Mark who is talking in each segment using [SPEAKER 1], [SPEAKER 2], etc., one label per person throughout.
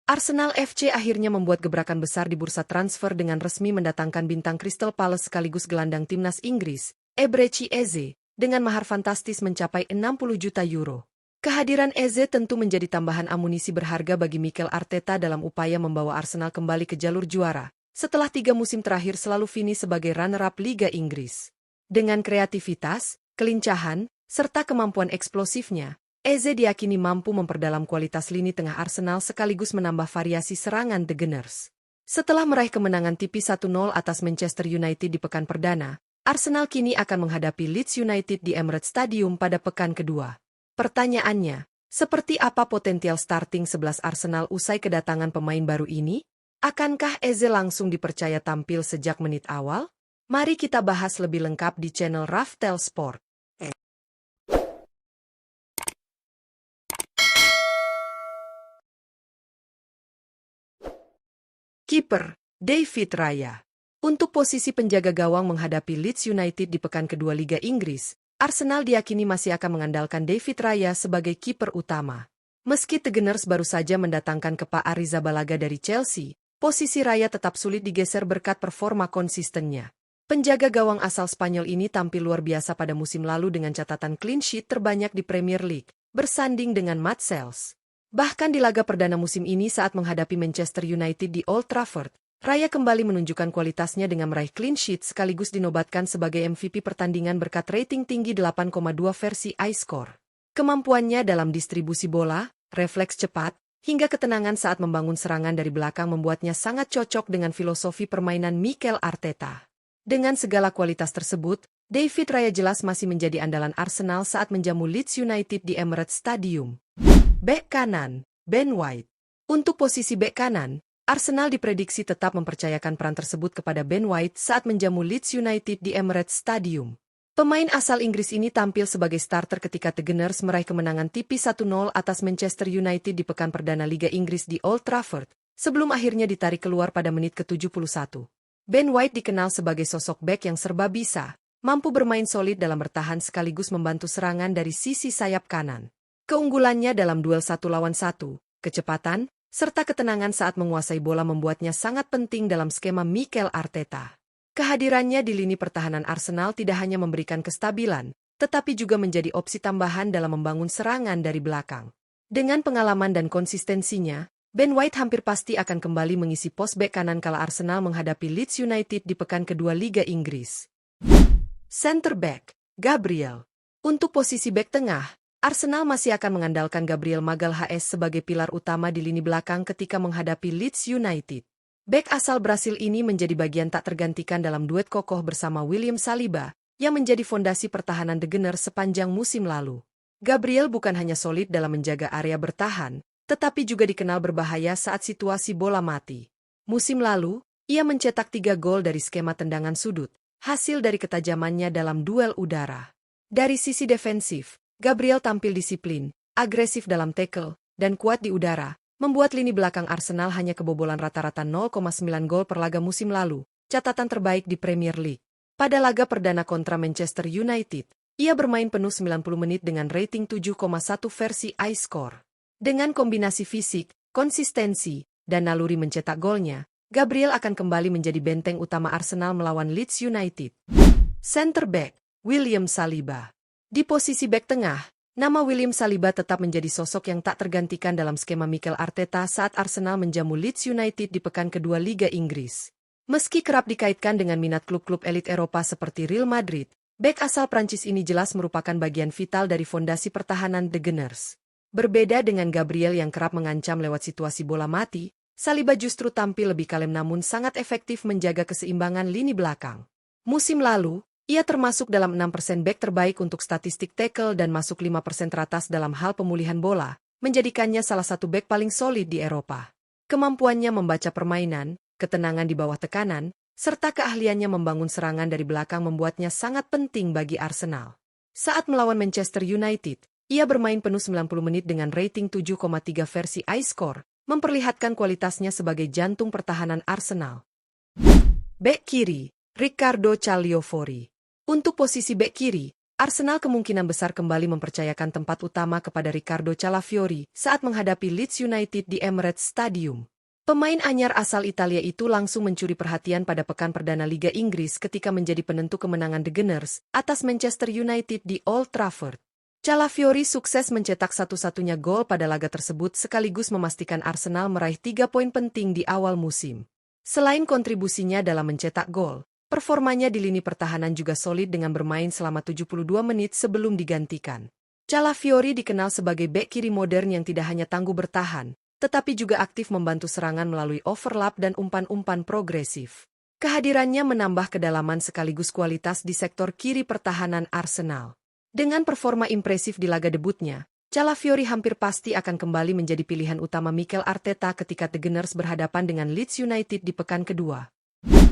[SPEAKER 1] Arsenal FC akhirnya membuat gebrakan besar di bursa transfer dengan resmi mendatangkan bintang Crystal Palace sekaligus gelandang timnas Inggris, Eberechi Eze, dengan mahar fantastis mencapai 60 juta euro. Kehadiran Eze tentu menjadi tambahan amunisi berharga bagi Mikel Arteta dalam upaya membawa Arsenal kembali ke jalur juara, setelah 3 musim terakhir selalu finish sebagai runner-up Liga Inggris. Dengan kreativitas, kelincahan, serta kemampuan eksplosifnya, Eze diyakini mampu memperdalam kualitas lini tengah Arsenal sekaligus menambah variasi serangan The Gunners. Setelah meraih kemenangan tipis 1-0 atas Manchester United di pekan perdana, Arsenal kini akan menghadapi Leeds United di Emirates Stadium pada pekan kedua. Pertanyaannya, seperti apa potensial starting 11 Arsenal usai kedatangan pemain baru ini? Akankah Eze langsung dipercaya tampil sejak menit awal? Mari kita bahas lebih lengkap di channel Raftel Sport. Kiper, David Raya. Untuk posisi penjaga gawang menghadapi Leeds United di pekan kedua Liga Inggris, Arsenal diyakini masih akan mengandalkan David Raya sebagai kiper utama. Meski The Gunners baru saja mendatangkan Kepa Arrizabalaga dari Chelsea, posisi Raya tetap sulit digeser berkat performa konsistennya. Penjaga gawang asal Spanyol ini tampil luar biasa pada musim lalu dengan catatan clean sheet terbanyak di Premier League, bersanding dengan Matt Sales. Bahkan di laga perdana musim ini saat menghadapi Manchester United di Old Trafford, Raya kembali menunjukkan kualitasnya dengan meraih clean sheet sekaligus dinobatkan sebagai MVP pertandingan berkat rating tinggi 8,2 versi iScore. Kemampuannya dalam distribusi bola, refleks cepat, hingga ketenangan saat membangun serangan dari belakang membuatnya sangat cocok dengan filosofi permainan Mikel Arteta. Dengan segala kualitas tersebut, David Raya jelas masih menjadi andalan Arsenal saat menjamu Leeds United di Emirates Stadium. Bek kanan, Ben White. Untuk posisi bek kanan, Arsenal diprediksi tetap mempercayakan peran tersebut kepada Ben White saat menjamu Leeds United di Emirates Stadium. Pemain asal Inggris ini tampil sebagai starter ketika The Gunners meraih kemenangan tipis 1-0 atas Manchester United di pekan perdana Liga Inggris di Old Trafford, sebelum akhirnya ditarik keluar pada menit ke-71. Ben White dikenal sebagai sosok bek yang serba bisa, mampu bermain solid dalam bertahan sekaligus membantu serangan dari sisi sayap kanan. Keunggulannya dalam duel 1 lawan 1, kecepatan, serta ketenangan saat menguasai bola membuatnya sangat penting dalam skema Mikel Arteta. Kehadirannya di lini pertahanan Arsenal tidak hanya memberikan kestabilan, tetapi juga menjadi opsi tambahan dalam membangun serangan dari belakang. Dengan pengalaman dan konsistensinya, Ben White hampir pasti akan kembali mengisi pos bek kanan kala Arsenal menghadapi Leeds United di pekan kedua Liga Inggris. Center back, Gabriel. Untuk posisi bek tengah, Arsenal masih akan mengandalkan Gabriel Magalhaes sebagai pilar utama di lini belakang ketika menghadapi Leeds United. Bek asal Brasil ini menjadi bagian tak tergantikan dalam duet kokoh bersama William Saliba, yang menjadi fondasi pertahanan The Gunners sepanjang musim lalu. Gabriel bukan hanya solid dalam menjaga area bertahan, tetapi juga dikenal berbahaya saat situasi bola mati. Musim lalu, ia mencetak 3 gol dari skema tendangan sudut, hasil dari ketajamannya dalam duel udara. Dari sisi defensif, Gabriel tampil disiplin, agresif dalam tackle, dan kuat di udara, membuat lini belakang Arsenal hanya kebobolan rata-rata 0,9 gol per laga musim lalu, catatan terbaik di Premier League. Pada laga perdana kontra Manchester United, ia bermain penuh 90 menit dengan rating 7,1 versi iScore. Dengan kombinasi fisik, konsistensi, dan naluri mencetak golnya, Gabriel akan kembali menjadi benteng utama Arsenal melawan Leeds United. Center back, William Saliba. Di posisi bek tengah, nama William Saliba tetap menjadi sosok yang tak tergantikan dalam skema Mikel Arteta saat Arsenal menjamu Leeds United di pekan kedua Liga Inggris. Meski kerap dikaitkan dengan minat klub-klub elit Eropa seperti Real Madrid, bek asal Prancis ini jelas merupakan bagian vital dari fondasi pertahanan The Gunners. Berbeda dengan Gabriel yang kerap mengancam lewat situasi bola mati, Saliba justru tampil lebih kalem namun sangat efektif menjaga keseimbangan lini belakang. Musim lalu, ia termasuk dalam 6% bek terbaik untuk statistik tackle dan masuk 5% teratas dalam hal pemulihan bola, menjadikannya salah satu bek paling solid di Eropa. Kemampuannya membaca permainan, ketenangan di bawah tekanan, serta keahliannya membangun serangan dari belakang membuatnya sangat penting bagi Arsenal. Saat melawan Manchester United, ia bermain penuh 90 menit dengan rating 7,3 versi iScore, memperlihatkan kualitasnya sebagai jantung pertahanan Arsenal. Bek kiri, Riccardo Calciopoli. Untuk posisi bek kiri, Arsenal kemungkinan besar kembali mempercayakan tempat utama kepada Riccardo Calafiori saat menghadapi Leeds United di Emirates Stadium. Pemain anyar asal Italia itu langsung mencuri perhatian pada pekan perdana Liga Inggris ketika menjadi penentu kemenangan The Gunners atas Manchester United di Old Trafford. Calafiori sukses mencetak satu-satunya gol pada laga tersebut sekaligus memastikan Arsenal meraih 3 poin penting di awal musim. Selain kontribusinya dalam mencetak gol, performanya di lini pertahanan juga solid dengan bermain selama 72 menit sebelum digantikan. Calafiori dikenal sebagai bek kiri modern yang tidak hanya tangguh bertahan, tetapi juga aktif membantu serangan melalui overlap dan umpan-umpan progresif. Kehadirannya menambah kedalaman sekaligus kualitas di sektor kiri pertahanan Arsenal. Dengan performa impresif di laga debutnya, Calafiori hampir pasti akan kembali menjadi pilihan utama Mikel Arteta ketika The Gunners berhadapan dengan Leeds United di pekan kedua.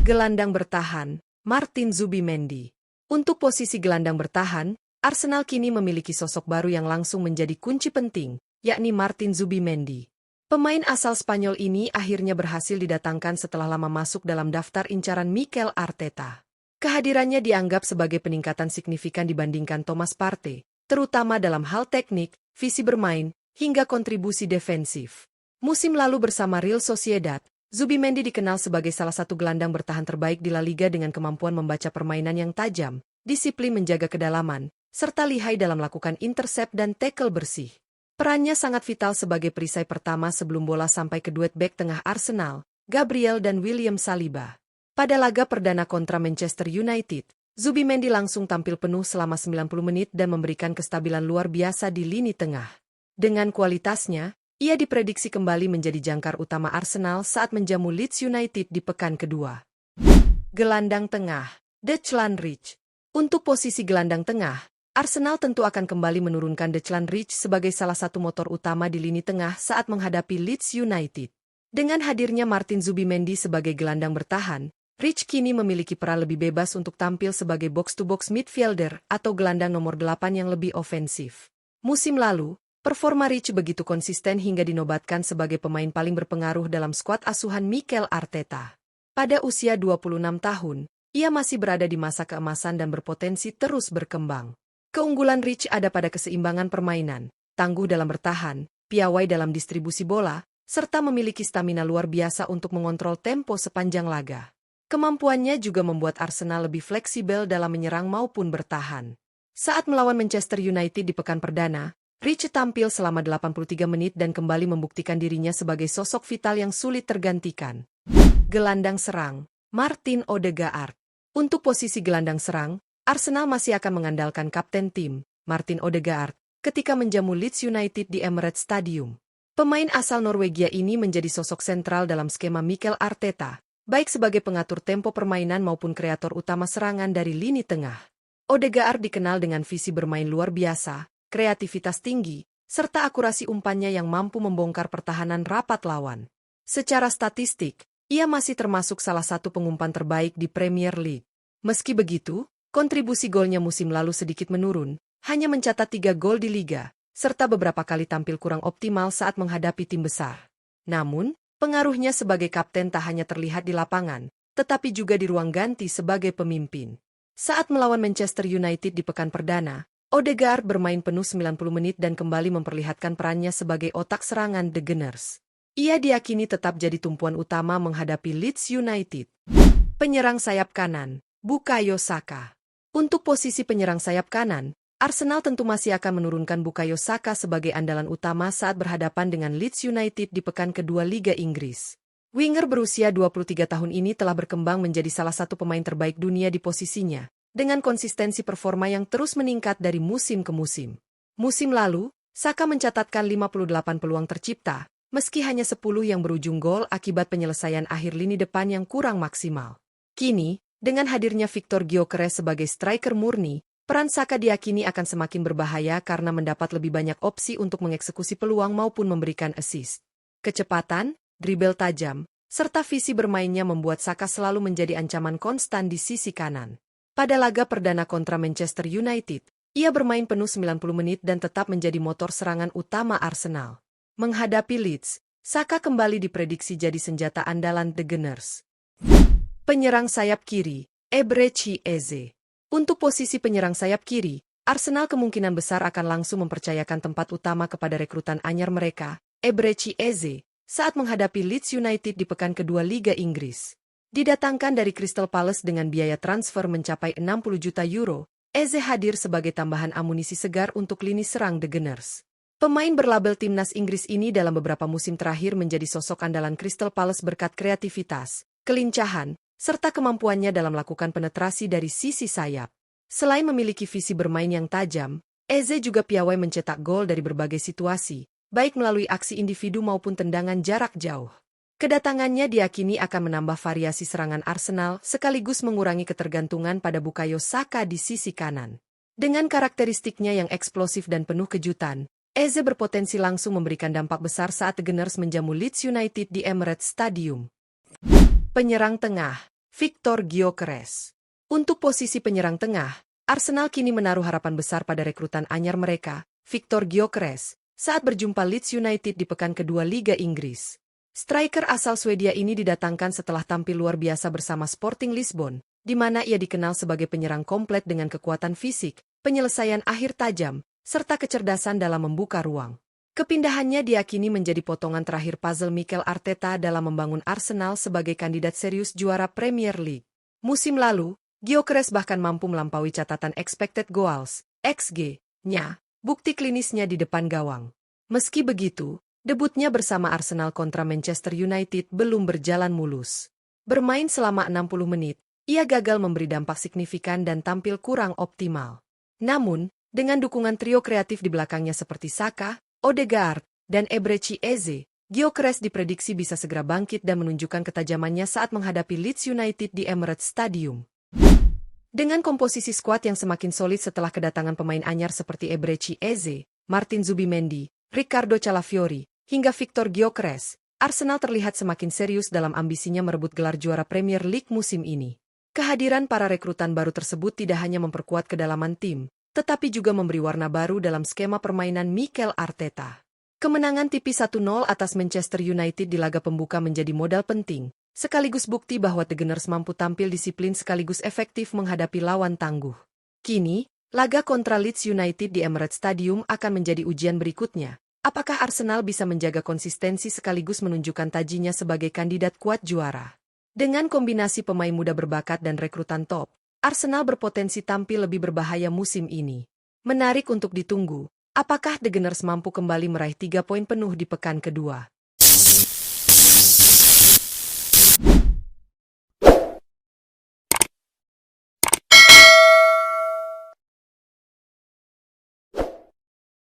[SPEAKER 1] Gelandang bertahan, Martin Zubimendi. Untuk posisi gelandang bertahan, Arsenal kini memiliki sosok baru yang langsung menjadi kunci penting, yakni Martin Zubimendi. Pemain asal Spanyol ini akhirnya berhasil didatangkan setelah lama masuk dalam daftar incaran Mikel Arteta. Kehadirannya dianggap sebagai peningkatan signifikan dibandingkan Thomas Partey, terutama dalam hal teknik, visi bermain, hingga kontribusi defensif. Musim lalu bersama Real Sociedad, Zubimendi dikenal sebagai salah satu gelandang bertahan terbaik di La Liga dengan kemampuan membaca permainan yang tajam, disiplin menjaga kedalaman, serta lihai dalam melakukan intercept dan tackle bersih. Perannya sangat vital sebagai perisai pertama sebelum bola sampai ke duet bek tengah Arsenal, Gabriel dan William Saliba. Pada laga perdana kontra Manchester United, Zubimendi langsung tampil penuh selama 90 menit dan memberikan kestabilan luar biasa di lini tengah. Dengan kualitasnya, ia diprediksi kembali menjadi jangkar utama Arsenal saat menjamu Leeds United di pekan kedua. Gelandang tengah, Declan Rice. Untuk posisi gelandang tengah, Arsenal tentu akan kembali menurunkan Declan Rice sebagai salah satu motor utama di lini tengah saat menghadapi Leeds United. Dengan hadirnya Martin Zubimendi sebagai gelandang bertahan, Rice kini memiliki peran lebih bebas untuk tampil sebagai box-to-box midfielder atau gelandang nomor 8 yang lebih ofensif. Musim lalu, performa Rice begitu konsisten hingga dinobatkan sebagai pemain paling berpengaruh dalam skuad asuhan Mikel Arteta. Pada usia 26 tahun, ia masih berada di masa keemasan dan berpotensi terus berkembang. Keunggulan Rice ada pada keseimbangan permainan, tangguh dalam bertahan, piawai dalam distribusi bola, serta memiliki stamina luar biasa untuk mengontrol tempo sepanjang laga. Kemampuannya juga membuat Arsenal lebih fleksibel dalam menyerang maupun bertahan. Saat melawan Manchester United di pekan perdana, Rice tampil selama 83 menit dan kembali membuktikan dirinya sebagai sosok vital yang sulit tergantikan. Gelandang serang, Martin Odegaard. Untuk posisi gelandang serang, Arsenal masih akan mengandalkan kapten tim, Martin Odegaard, ketika menjamu Leeds United di Emirates Stadium. Pemain asal Norwegia ini menjadi sosok sentral dalam skema Mikel Arteta, baik sebagai pengatur tempo permainan maupun kreator utama serangan dari lini tengah. Odegaard dikenal dengan visi bermain luar biasa, kreativitas tinggi, serta akurasi umpannya yang mampu membongkar pertahanan rapat lawan. Secara statistik, ia masih termasuk salah satu pengumpan terbaik di Premier League. Meski begitu, kontribusi golnya musim lalu sedikit menurun, hanya mencatat 3 gol di liga, serta beberapa kali tampil kurang optimal saat menghadapi tim besar. Namun, pengaruhnya sebagai kapten tak hanya terlihat di lapangan, tetapi juga di ruang ganti sebagai pemimpin. Saat melawan Manchester United di pekan perdana, Odegaard bermain penuh 90 menit dan kembali memperlihatkan perannya sebagai otak serangan The Gunners. Ia diyakini tetap jadi tumpuan utama menghadapi Leeds United. Penyerang sayap kanan, Bukayo Saka. Untuk posisi penyerang sayap kanan, Arsenal tentu masih akan menurunkan Bukayo Saka sebagai andalan utama saat berhadapan dengan Leeds United di pekan kedua Liga Inggris. Winger berusia 23 tahun ini telah berkembang menjadi salah satu pemain terbaik dunia di posisinya, dengan konsistensi performa yang terus meningkat dari musim ke musim. Musim lalu, Saka mencatatkan 58 peluang tercipta, meski hanya 10 yang berujung gol akibat penyelesaian akhir lini depan yang kurang maksimal. Kini, dengan hadirnya Victor Gyökeres sebagai striker murni, peran Saka diyakini akan semakin berbahaya karena mendapat lebih banyak opsi untuk mengeksekusi peluang maupun memberikan assist. Kecepatan, dribble tajam, serta visi bermainnya membuat Saka selalu menjadi ancaman konstan di sisi kanan. Pada laga perdana kontra Manchester United, ia bermain penuh 90 menit dan tetap menjadi motor serangan utama Arsenal. Menghadapi Leeds, Saka kembali diprediksi jadi senjata andalan The Gunners. Penyerang sayap kiri, Eberechi Eze. Untuk posisi penyerang sayap kiri, Arsenal kemungkinan besar akan langsung mempercayakan tempat utama kepada rekrutan anyar mereka, Eberechi Eze, saat menghadapi Leeds United di pekan kedua Liga Inggris. Didatangkan dari Crystal Palace dengan biaya transfer mencapai 60 juta euro, Eze hadir sebagai tambahan amunisi segar untuk lini serang The Gunners. Pemain berlabel timnas Inggris ini dalam beberapa musim terakhir menjadi sosok andalan Crystal Palace berkat kreativitas, kelincahan, serta kemampuannya dalam melakukan penetrasi dari sisi sayap. Selain memiliki visi bermain yang tajam, Eze juga piawai mencetak gol dari berbagai situasi, baik melalui aksi individu maupun tendangan jarak jauh. Kedatangannya diyakini akan menambah variasi serangan Arsenal sekaligus mengurangi ketergantungan pada Bukayo Saka di sisi kanan. Dengan karakteristiknya yang eksplosif dan penuh kejutan, Eze berpotensi langsung memberikan dampak besar saat The Gunners menjamu Leeds United di Emirates Stadium. Penyerang tengah, Victor Gyökeres. Untuk posisi penyerang tengah, Arsenal kini menaruh harapan besar pada rekrutan anyar mereka, Victor Gyökeres, saat berjumpa Leeds United di pekan kedua Liga Inggris. Striker asal Swedia ini didatangkan setelah tampil luar biasa bersama Sporting Lisbon, di mana ia dikenal sebagai penyerang komplit dengan kekuatan fisik, penyelesaian akhir tajam, serta kecerdasan dalam membuka ruang. Kepindahannya diyakini menjadi potongan terakhir puzzle Mikel Arteta dalam membangun Arsenal sebagai kandidat serius juara Premier League. Musim lalu, Gyökeres bahkan mampu melampaui catatan expected goals, XG-nya, bukti klinisnya di depan gawang. Meski begitu, debutnya bersama Arsenal kontra Manchester United belum berjalan mulus. Bermain selama 60 menit, ia gagal memberi dampak signifikan dan tampil kurang optimal. Namun, dengan dukungan trio kreatif di belakangnya seperti Saka, Odegaard, dan Eberechi Eze, Gyökeres diprediksi bisa segera bangkit dan menunjukkan ketajamannya saat menghadapi Leeds United di Emirates Stadium. Dengan komposisi skuad yang semakin solid setelah kedatangan pemain anyar seperti Eberechi Eze, Martin Zubimendi, Riccardo Calafiori, hingga Victor Gyökeres, Arsenal terlihat semakin serius dalam ambisinya merebut gelar juara Premier League musim ini. Kehadiran para rekrutan baru tersebut tidak hanya memperkuat kedalaman tim, tetapi juga memberi warna baru dalam skema permainan Mikel Arteta. Kemenangan tipis 1-0 atas Manchester United di laga pembuka menjadi modal penting, sekaligus bukti bahwa The Gunners mampu tampil disiplin sekaligus efektif menghadapi lawan tangguh. Kini, laga kontra Leeds United di Emirates Stadium akan menjadi ujian berikutnya. Apakah Arsenal bisa menjaga konsistensi sekaligus menunjukkan tajinya sebagai kandidat kuat juara? Dengan kombinasi pemain muda berbakat dan rekrutan top, Arsenal berpotensi tampil lebih berbahaya musim ini. Menarik untuk ditunggu, apakah The Gunners mampu kembali meraih 3 poin penuh di pekan kedua?